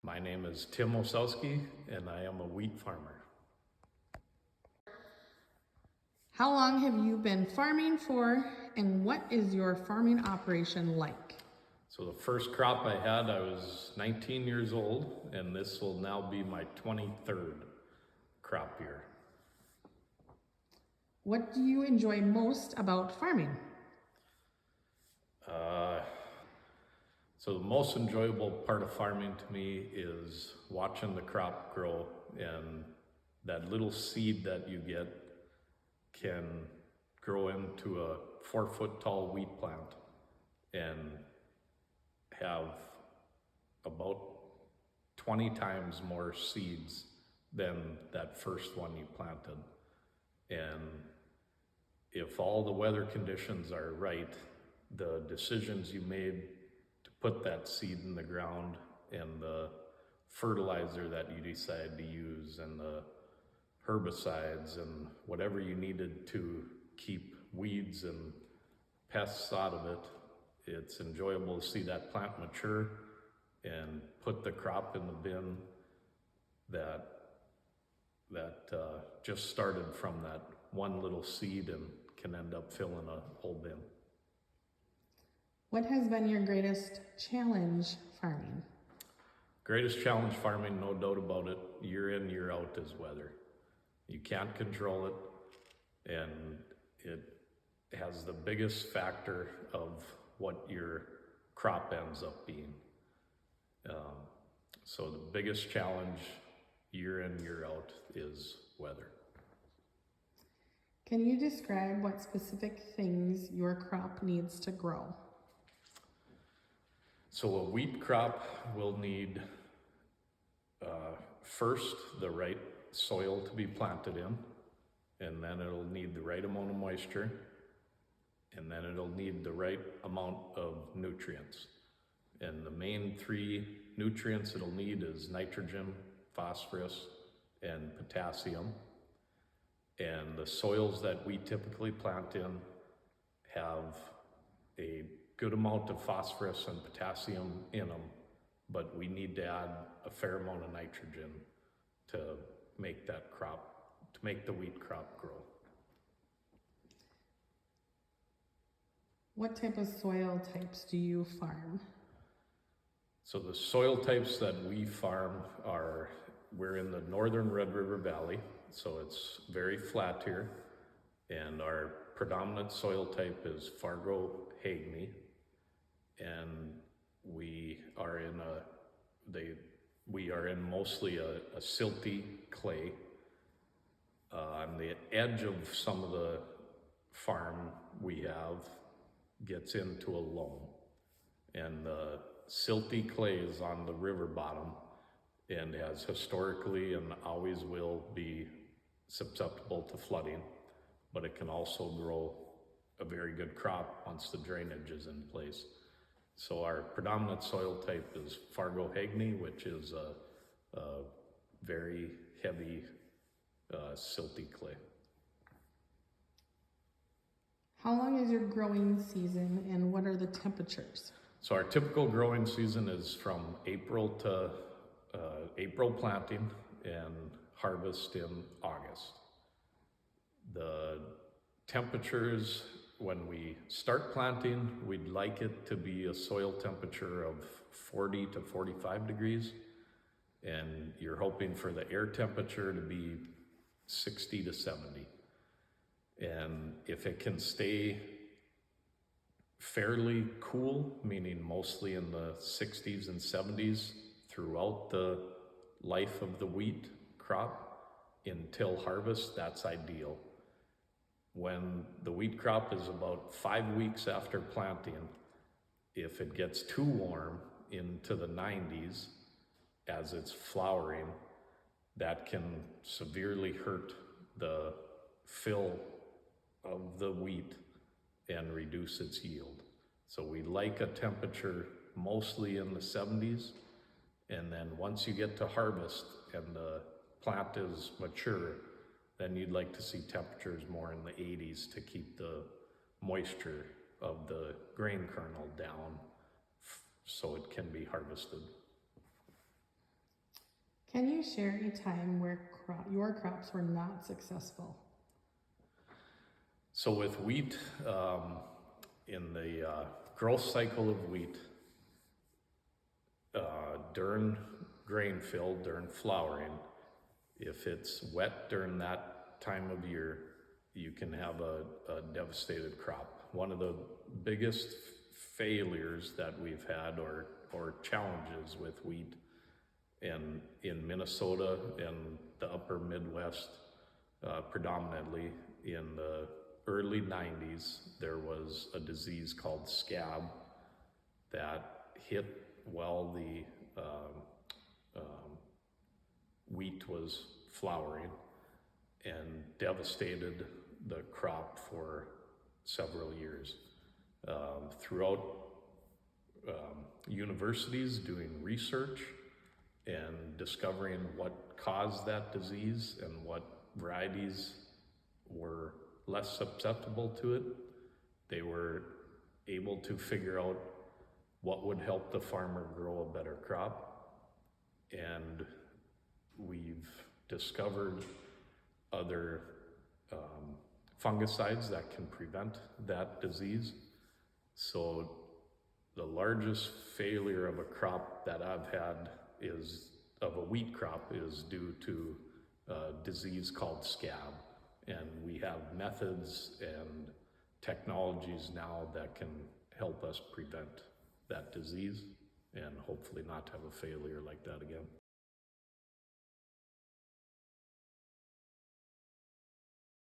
My name is Tim Osowski, and I am a wheat farmer. How long have you been farming for, and what is your farming operation like? So the first crop I had, I was 19 years old, and this will now be my 23rd crop year. What do you enjoy most about farming? So the most enjoyable part of farming to me is watching the crop grow, and that little seed that you get can grow into a 4-foot tall wheat plant and have about 20 times more seeds than that first one you planted. And if all the weather conditions are right, the decisions you made to put that seed in the ground and the fertilizer that you decide to use and the herbicides and whatever you needed to keep weeds and pests out of it, it's enjoyable to see that plant mature and put the crop in the bin that just started from that one little seed and can end up filling a whole bin. What has been your greatest challenge farming? Greatest challenge farming, no doubt about it, year in, year out, is weather. You can't control it, and it has the biggest factor of what your crop ends up being. So the biggest challenge year in, year out is weather. Can you describe what specific things your crop needs to grow? So a wheat crop will need first the right soil to be planted in, and then it'll need the right amount of moisture, and then it'll need the right amount of nutrients. And the main three nutrients it'll need is nitrogen, phosphorus, and potassium. And the soils that we typically plant in have a good amount of phosphorus and potassium in them, but we need to add a fair amount of nitrogen to make that crop, to make the wheat crop grow. What type of soil types do you farm? So the soil types that we farm are, we're in the northern Red River Valley, so it's very flat here, and our predominant soil type is Fargo-Hagney, and we are in mostly a silty clay. On the edge of some of the farm we have gets into a loam, and the silty clay is on the river bottom and has historically and always will be susceptible to flooding, but it can also grow a very good crop once the drainage is in place. So our predominant soil type is Fargo-Hagney, which is a very heavy silty clay. How long is your growing season, and what are the temperatures? So our typical growing season is from April to April planting and harvest in August. The temperatures, when we start planting, we'd like it to be a soil temperature of 40 to 45 degrees, and you're hoping for the air temperature to be 60 to 70. And if it can stay fairly cool, meaning mostly in the 60s and 70s throughout the life of the wheat crop until harvest, that's ideal. When the wheat crop is about 5 weeks after planting, if it gets too warm into the 90s as it's flowering, that can severely hurt the fill of the wheat and reduce its yield. So we like a temperature mostly in the 70s, and then once you get to harvest and the plant is mature, then you'd like to see temperatures more in the 80s to keep the moisture of the grain kernel down so it can be harvested. Can you share a time where your crops were not successful? So with wheat, in the growth cycle of wheat, during grain fill, during flowering, if it's wet during that time of year, you can have a devastated crop. One of the biggest failures that we've had or challenges with wheat in Minnesota and the upper Midwest, predominantly in the early 90s, there was a disease called scab that hit while the wheat was flowering and devastated the crop for several years. Throughout universities doing research and discovering what caused that disease and what varieties were less susceptible to it, they were able to figure out what would help the farmer grow a better crop. And we've discovered other fungicides that can prevent that disease. So the largest failure of a crop that I've had of a wheat crop is due to a disease called scab. And we have methods and technologies now that can help us prevent that disease and hopefully not have a failure like that again.